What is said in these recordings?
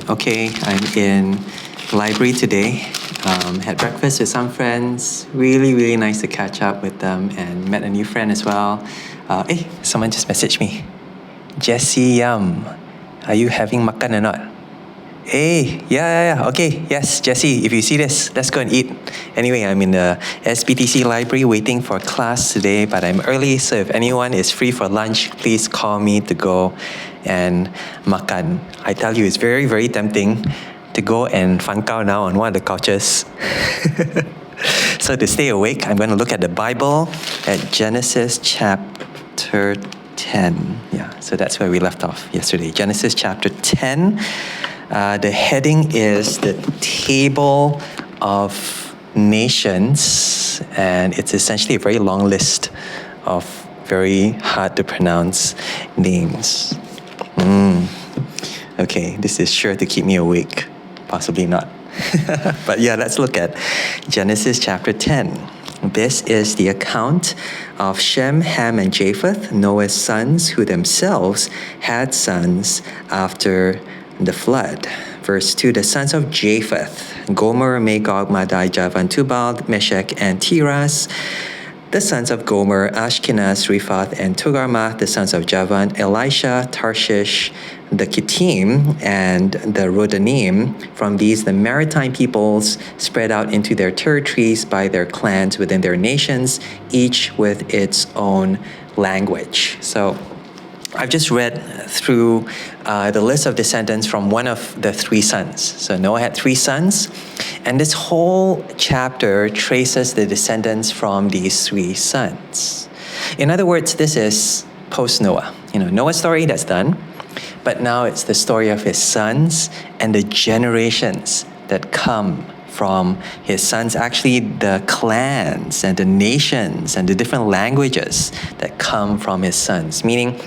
Okay, I'm in library today. Had breakfast with some friends. Really nice to catch up with them and met a new friend as well. Hey, someone just messaged me. Jessie Yum, are you having makan or not? Hey, yeah. Okay, yes, Jessie, if you see this, let's go and eat. Anyway, I'm in the SBTC library waiting for class today, but I'm early, so if anyone is free for lunch, please call me to go and makan. I tell you, it's very tempting to go and fangkao now on one of the couches. So to stay awake, I'm going to look at the Bible at Genesis chapter 10. Yeah, so that's where we left off yesterday. Genesis chapter 10. The heading is the Table of Nations, and it's essentially a very long list of very hard to pronounce names. Okay, this is sure to keep me awake. Possibly not. But yeah, let's look at Genesis chapter 10. This is the account of Shem, Ham, and Japheth, Noah's sons, who themselves had sons after the flood. Verse 2, the sons of Japheth, Gomer, Magog, Madai, Javan, Tubal, Meshech, and Tiras. The sons of Gomer, Ashkenaz, Riphath, and Togarmah. The sons of Javan, Elisha, Tarshish, the Kittim, and the Rodanim. From these, the maritime peoples spread out into their territories by their clans within their nations, each with its own language. So I've just read through the list of descendants from one of the three sons. So Noah had three sons, and this whole chapter traces the descendants from these three sons. In other words, this is post-Noah. Noah's story, that's done, but now it's the story of his sons and the generations that come from his sons, actually the clans and the nations and the different languages that come from his sons. Meaning,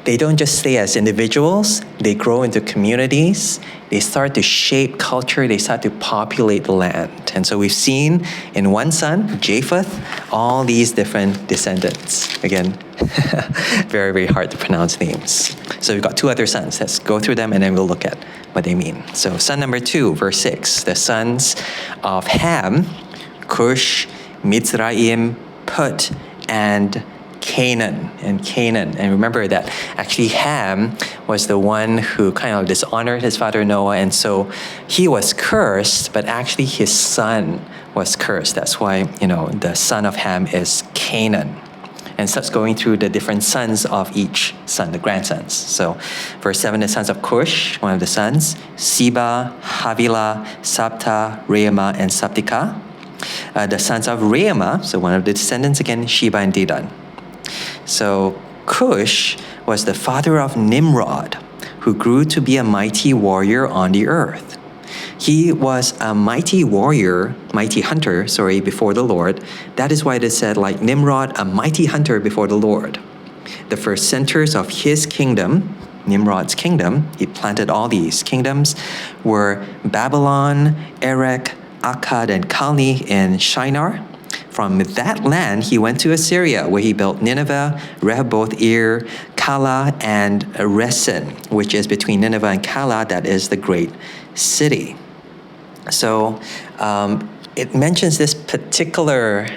they don't just stay as individuals, they grow into communities, they start to shape culture, they start to populate the land. And so we've seen in one son, Japheth, all these different descendants. Again, very hard to pronounce names. So we've got two other sons. Let's go through them and then we'll look at what they mean. So son number 2, verse 6, the sons of Ham, Cush, Mitzrayim, Put, and Canaan. And remember that actually Ham was the one who kind of dishonored his father Noah, and so he was cursed, but actually his son was cursed. That's why, the son of Ham is Canaan. And starts going through the different sons of each son, the grandsons. So verse 7, the sons of Cush, one of the sons, Seba, Havilah, Sabta, Reumah, and Sabtika. The sons of Reumah, so one of the descendants again, Sheba and Dedan. So Cush was the father of Nimrod, who grew to be a mighty warrior on the earth. He was a mighty hunter, before the Lord. That is why it is said, like Nimrod, a mighty hunter before the Lord. The first centers of his kingdom, Nimrod's kingdom, he planted all these kingdoms, were Babylon, Erech, Akkad, and Calneh in Shinar. From that land, he went to Assyria, where he built Nineveh, Rehoboth-ir, Calah, and Resen, which is between Nineveh and Calah, that is the great city. So it mentions this particular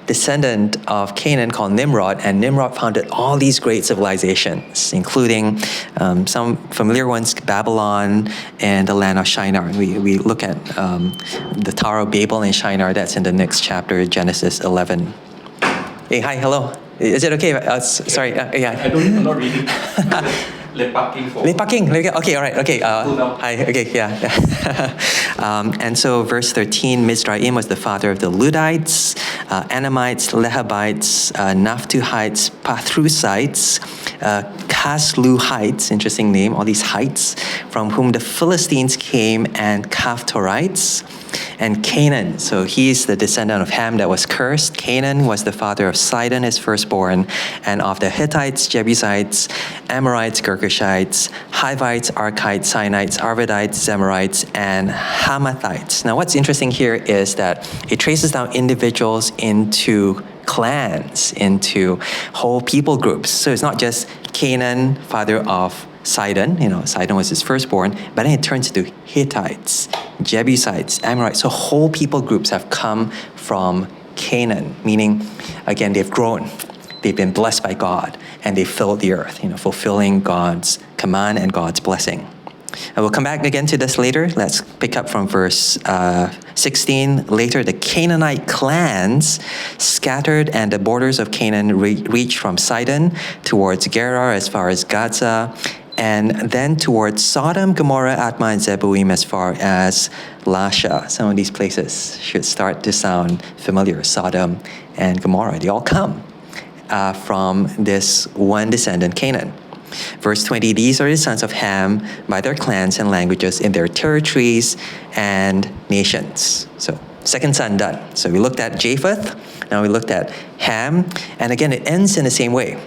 descendant of Canaan called Nimrod, and Nimrod founded all these great civilizations, including some familiar ones, Babylon and the land of Shinar. We look at the Tower of Babel in Shinar. That's in the next chapter, Genesis 11. Hey, hi, hello. Is it okay? Sorry, yeah. I'm not reading. Lepaking. Okay, all right. Okay. Hi. Okay. Yeah. And so, verse 13, Mizraim was the father of the Ludites, Anamites, Lehabites, Naphtuhites, Pathrusites, Casluhites. Interesting name. All these heights from whom the Philistines came, and Caphtorites. And Canaan, so he's the descendant of Ham that was cursed. Canaan was the father of Sidon, his firstborn, and of the Hittites, Jebusites, Amorites, Girgashites, Hivites, Arkites, Sinites, Arvadites, Zemarites, and Hamathites. Now what's interesting here is that it traces down individuals into clans, into whole people groups. So it's not just Canaan, father of Sidon. Sidon was his firstborn, but then it turns to Hittites, Jebusites, Amorites. So whole people groups have come from Canaan, meaning, again, they've grown. They've been blessed by God, and they filled the earth, fulfilling God's command and God's blessing. And we'll come back again to this later. Let's pick up from verse 16. Later, the Canaanite clans scattered, and the borders of Canaan reached from Sidon towards Gerar as far as Gaza, and then towards Sodom, Gomorrah, Admah, and Zeboim as far as Lasha. Some of these places should start to sound familiar. Sodom and Gomorrah, they all come from this one descendant, Canaan. Verse 20, these are the sons of Ham by their clans and languages in their territories and nations. So, second son done. So we looked at Japheth, now we looked at Ham, and again it ends in the same way.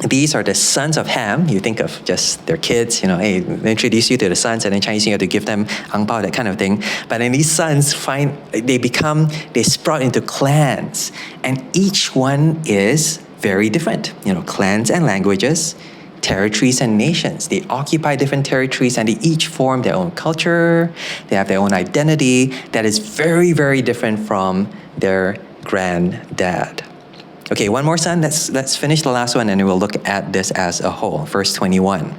These are the sons of Ham. You think of just their kids, hey, they introduce you to the sons, and in Chinese you have to give them ang pao, that kind of thing. But then these sons they sprout into clans, and each one is very different. Clans and languages, territories and nations. They occupy different territories, and they each form their own culture. They have their own identity that is very, very different from their granddad. Okay, one more son. Let's finish the last one, and we'll look at this as a whole. Verse 21.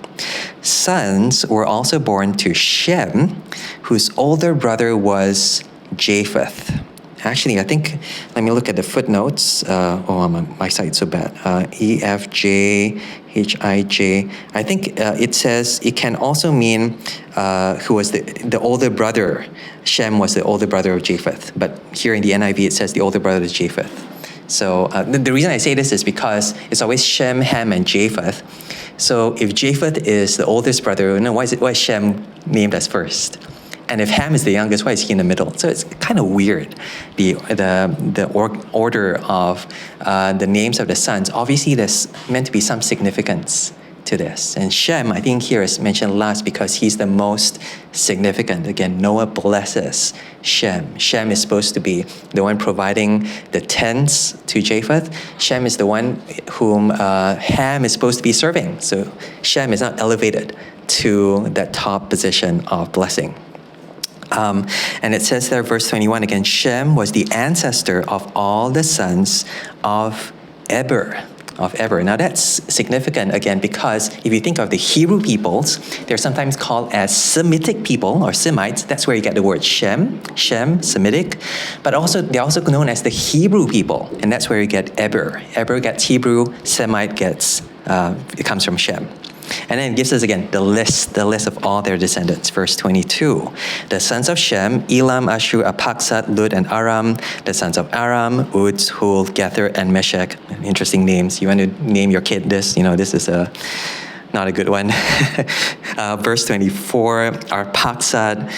Sons were also born to Shem, whose older brother was Japheth. Actually, I think, let me look at the footnotes. My site's so bad. E, F, J, H, I, J. I think it says it can also mean who was the older brother. Shem was the older brother of Japheth. But here in the NIV, it says the older brother is Japheth. So the reason I say this is because it's always Shem, Ham, and Japheth. So if Japheth is the oldest brother, why is Shem named as first? And if Ham is the youngest, why is he in the middle? So it's kind of weird, the order of the names of the sons. Obviously, there's meant to be some significance to this. And Shem, I think here is mentioned last because he's the most significant. Again, Noah blesses Shem. Shem is supposed to be the one providing the tents to Japheth. Shem is the one whom Ham is supposed to be serving. So Shem is not elevated to that top position of blessing. And it says there, verse 21 again, Shem was the ancestor of all the sons of Eber. Now that's significant again because if you think of the Hebrew peoples, they're sometimes called as Semitic people or Semites. That's where you get the word Shem, Semitic. But they're also known as the Hebrew people, and that's where you get Eber. Eber gets Hebrew, Semite it comes from Shem. And then it gives us again the list of all their descendants. Verse 22. The sons of Shem, Elam, Ashur, Appaksad, Lud, and Aram. The sons of Aram, Uz, Hul, Gether, and Meshech. Interesting names. You want to name your kid this? This is not a good one. Verse 24, Arphaxad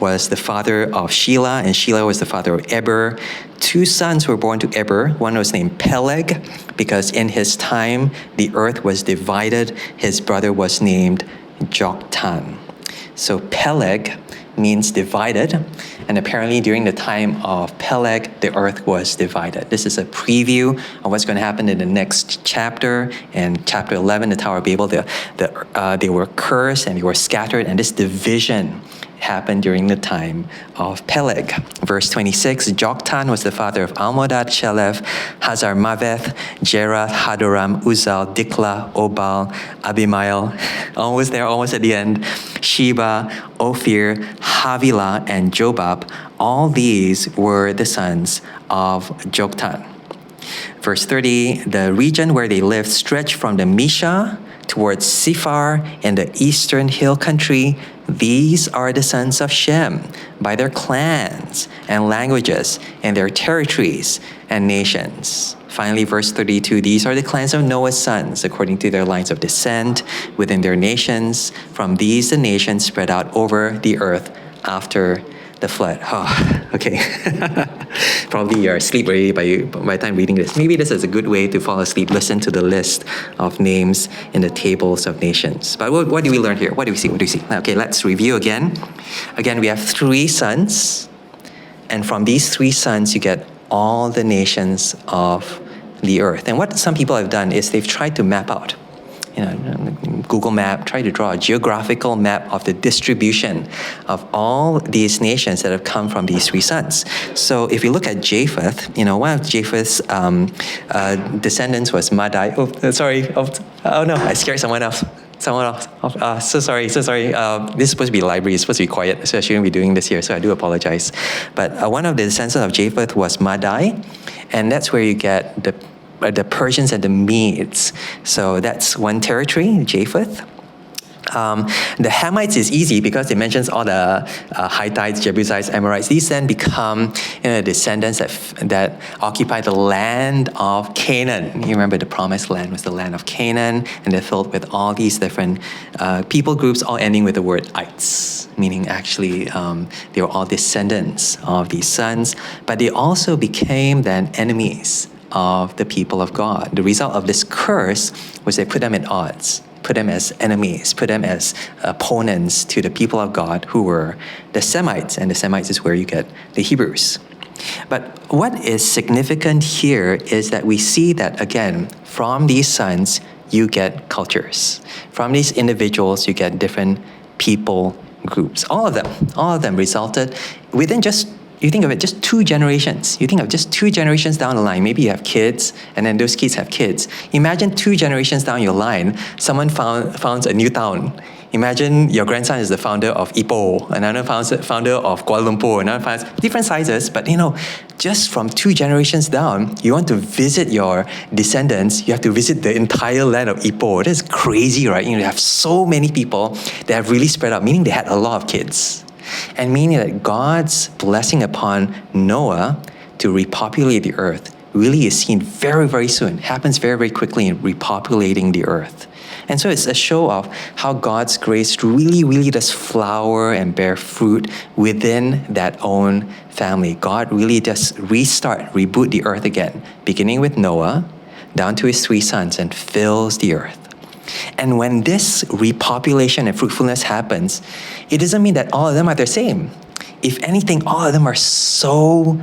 was the father of Shelah, and Shelah was the father of Eber. Two sons were born to Eber. One was named Peleg, because in his time the earth was divided. His brother was named Joktan. So Peleg means divided, and apparently during the time of Peleg, the earth was divided. This is a preview of what's going to happen in the next chapter. In chapter 11, the Tower of Babel, they were cursed and they were scattered, and this division happened during the time of Peleg. Verse 26, Joktan was the father of Almodad, Shelef, Hazar-Maveth, Jerath, Hadoram, Uzal, Dikla, Obal, Abimael, almost at the end, Sheba, Ophir, Havilah, and Jobab. All these were the sons of Joktan. Verse 30, the region where they lived stretched from the Misha towards Sephar in the eastern hill country. These are the sons of Shem by their clans and languages and their territories and nations. Finally, verse 32, these are the clans of Noah's sons according to their lines of descent within their nations. From these the nations spread out over the earth after the flood. Oh, okay. Probably you're asleep already by the time reading this. Maybe this is a good way to fall asleep. Listen to the list of names in the tables of nations. But what do we learn here? What do we see? Okay, let's review again. Again, we have 3 sons. And from these 3 sons, you get all the nations of the earth. And what some people have done is they've tried to map out Google Map, try to draw a geographical map of the distribution of all these nations that have come from these three sons. So if you look at Japheth, one of Japheth's descendants was Madai. Oh no, I scared someone else. So sorry. This is supposed to be library, it's supposed to be quiet, so I shouldn't be doing this here, so I do apologize. But one of the descendants of Japheth was Madai, and that's where you get the Persians and the Medes. So that's one territory, Japheth. The Hamites is easy because it mentions all the Hittites, Jebusites, Amorites. These then become descendants that occupy the land of Canaan. You remember the promised land was the land of Canaan, and they're filled with all these different people groups, all ending with the word ites, meaning actually they were all descendants of these sons, but they also became then enemies of the people of God. The result of this curse was they put them at odds, put them as enemies, put them as opponents to the people of God who were the Semites, and the Semites is where you get the Hebrews. But what is significant here is that we see that, again, from these sons, you get cultures. From these individuals, you get different people groups. All of them resulted within you think of it, just 2 generations. You think of just 2 generations down the line. Maybe you have kids, and then those kids have kids. Imagine 2 generations down your line, someone founds a new town. Imagine your grandson is the founder of Ipoh, another founder of Kuala Lumpur, another founder, different sizes, but just from 2 generations down, you want to visit your descendants, you have to visit the entire land of Ipoh. That's crazy, right? You have so many people that have really spread out, meaning they had a lot of kids. And meaning that God's blessing upon Noah to repopulate the earth really is seen very, very soon, happens very, very quickly in repopulating the earth. And so it's a show of how God's grace really, really does flower and bear fruit within that own family. God really does reboot the earth again, beginning with Noah, down to his 3 sons, and fills the earth. And when this repopulation and fruitfulness happens, it doesn't mean that all of them are the same. If anything, all of them are so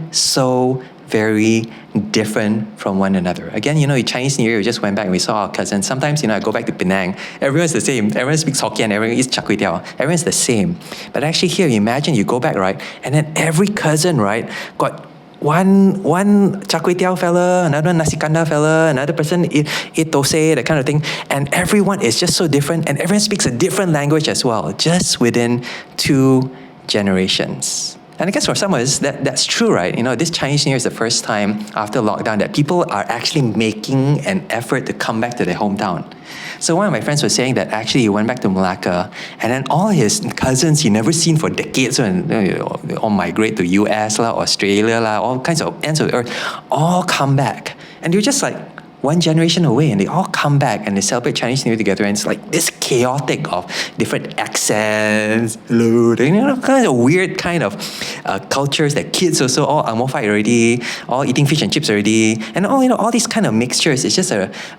very different from one another. Again, Chinese New Year, we just went back and we saw our cousins. Sometimes, I go back to Penang, everyone's the same. Everyone speaks Hokkien, everyone eats char kway teow. Everyone's the same. But actually here, you imagine you go back, right? And then every cousin, right, got one char kway teow fella, another nasi kandar fella, another person eat thosai, that kind of thing. And everyone is just so different, and everyone speaks a different language as well, just within 2 generations. And I guess for some of us, that's true, right? This Chinese New Year is the first time after lockdown that people are actually making an effort to come back to their hometown. So one of my friends was saying that actually he went back to Malacca, and then all his cousins he never seen for decades, and all migrate to US, Australia, all kinds of ends of the earth, all come back. And they're just like 1 generation away, and they all come back and they celebrate Chinese New Year together, and it's like this chaotic of different accents, kind of weird kind of cultures that kids also all amorphite already, all eating fish and chips already, and all these kind of mixtures. It's just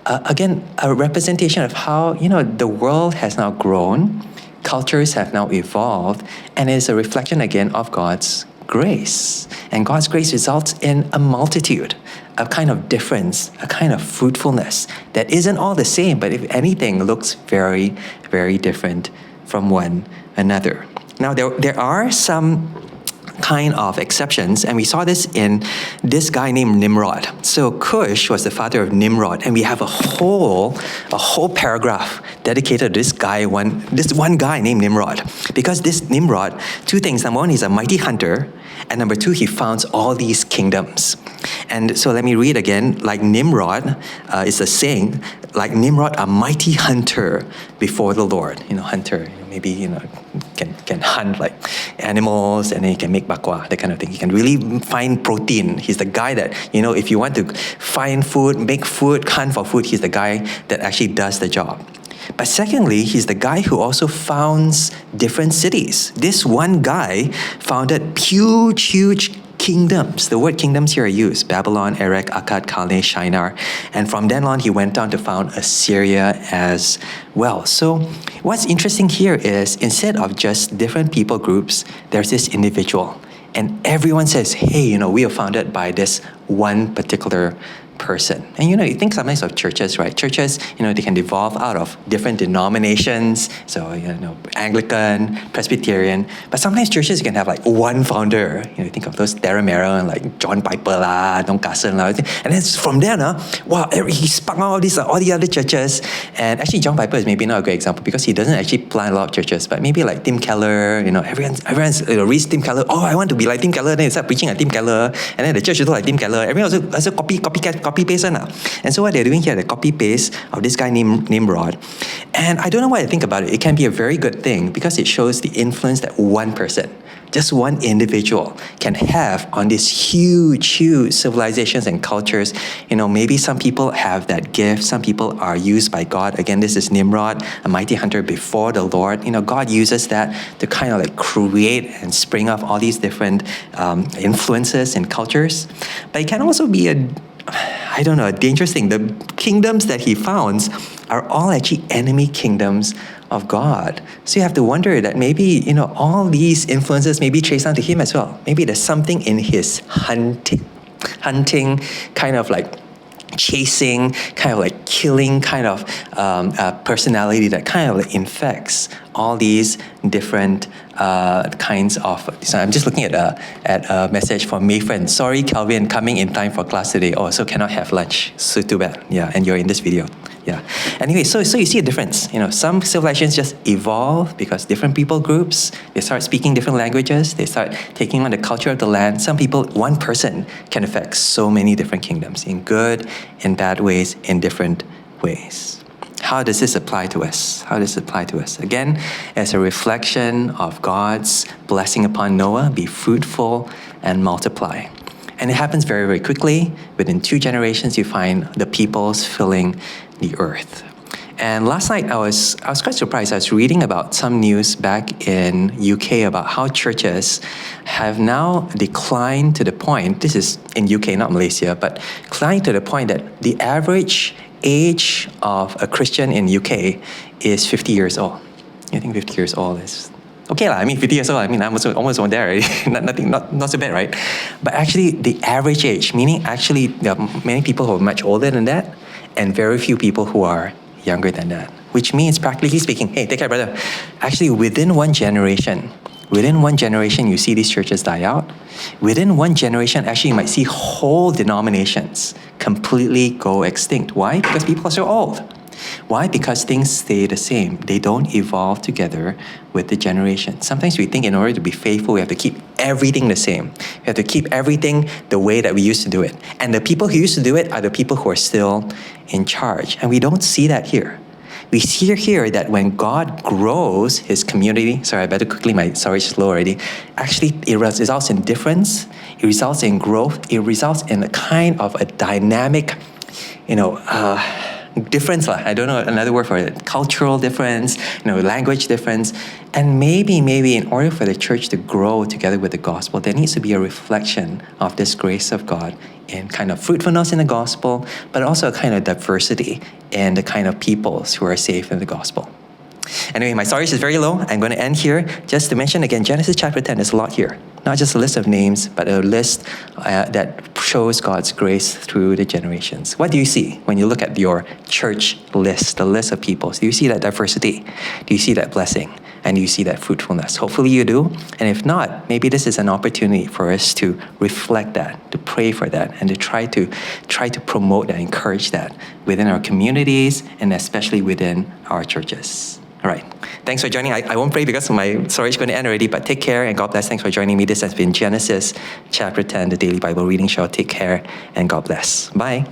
again a representation of how the world has now grown, cultures have now evolved, and it's a reflection again of God's grace. And God's grace results in a multitude, a kind of difference, a kind of fruitfulness that isn't all the same, but if anything, looks very, very different from one another. Now, there are some kind of exceptions, and we saw this in this guy named Nimrod. So Cush was the father of Nimrod, and we have a whole paragraph dedicated to this one guy named Nimrod. Because this Nimrod, 2 things. Number 1, he's a mighty hunter, and number 2, he founds all these kingdoms. And so let me read again. Like Nimrod, is a saying, like Nimrod, a mighty hunter before the Lord. Hunter, maybe can hunt like animals, and then he can make bakwa, that kind of thing. He can really find protein. He's the guy that, if you want to find food, make food, hunt for food, he's the guy that actually does the job. But secondly, he's the guy who also founds different cities. This one guy founded huge kingdoms. The word kingdoms here are used: Babylon, Erech, Akkad, Calneh, Shinar. And from then on, he went on to found Assyria as well. So what's interesting here is, instead of just different people groups, there's this individual. And everyone says, hey, we are founded by this one particular person. And you think sometimes of churches, right? Churches, they can evolve out of different denominations. So, Anglican, Presbyterian. But sometimes churches can have like one founder. Think of those Darren Merrill and like John Piper lah, Don Carson lah. And then from there, wow, he sparked all the other churches. And actually, John Piper is maybe not a great example because he doesn't actually plant a lot of churches. But maybe like Tim Keller, everyone's reads Tim Keller. Oh, I want to be like Tim Keller. Then they start preaching at Tim Keller. And then the church is like Tim Keller. Everyone also copy paste. And so what they're doing here, they copy paste of this guy named Nimrod. And I don't know what I think about it. It can be a very good thing because it shows the influence that one person, just one individual, can have on these huge civilizations and cultures. Maybe some people have that gift. Some people are used by God. Again, this is Nimrod, a mighty hunter before the Lord. God uses that to kind of like create and spring up all these different influences and cultures. But it can also be a dangerous thing. The kingdoms that he founds are all actually enemy kingdoms of God. So you have to wonder that maybe, all these influences maybe trace down to him as well. Maybe there's something in his hunting kind of like chasing, kind of like killing kind of personality that kind of like infects all these different kinds of. So I'm just looking at a message from Mayfriend. Sorry, Calvin, coming in time for class today. Oh, so cannot have lunch. So too bad. Yeah, and you're in this video. Yeah. Anyway, so you see a difference. Some civilizations just evolve because different people groups, they start speaking different languages, they start taking on the culture of the land. Some people, one person can affect so many different kingdoms in good, in bad ways, in different ways. How does this apply to us? Again, as a reflection of God's blessing upon Noah, be fruitful and multiply. And it happens very, very quickly. Within 2 generations, you find the peoples filling the earth. And last night, I was quite surprised. I was reading about some news back in UK about how churches have now declined to the point, this is in UK, not Malaysia, but declined to the point that the average age of a Christian in UK is 50 years old. I think 50 years old is okay, 50 years old, I'm almost on there already. not so bad, right? But actually, the average age, meaning actually there are many people who are much older than that, and very few people who are younger than that. Which means, practically speaking, hey, take care, brother. Actually, within one generation, you see these churches die out. Within one generation, actually, you might see whole denominations completely go extinct. Why? Because people are so old. Why? Because things stay the same. They don't evolve together with the generation. Sometimes we think in order to be faithful, we have to keep everything the same. We have to keep everything the way that we used to do it. And the people who used to do it are the people who are still in charge. And we don't see that here. We see here that when God grows his community, sorry, I better quickly, my storage is slow already. Actually, it results in difference. It results in growth. It results in a kind of a dynamic, difference, I don't know another word for it, cultural difference, language difference. And maybe in order for the church to grow together with the gospel, there needs to be a reflection of this grace of God in kind of fruitfulness in the gospel, but also a kind of diversity in the kind of peoples who are saved in the gospel. Anyway, my storage is very low. I'm going to end here. Just to mention again, Genesis chapter 10, there's a lot here. Not just a list of names, but a list that shows God's grace through the generations. What do you see when you look at your church list, the list of peoples? Do you see that diversity? Do you see that blessing? And do you see that fruitfulness? Hopefully you do. And if not, maybe this is an opportunity for us to reflect that, to pray for that, and to try to promote and encourage that within our communities and especially within our churches. All right. Thanks for joining. I won't pray because my storage is going to end already, but take care and God bless. Thanks for joining me. This has been Genesis chapter 10, the Daily Bible Reading Show. Take care and God bless. Bye.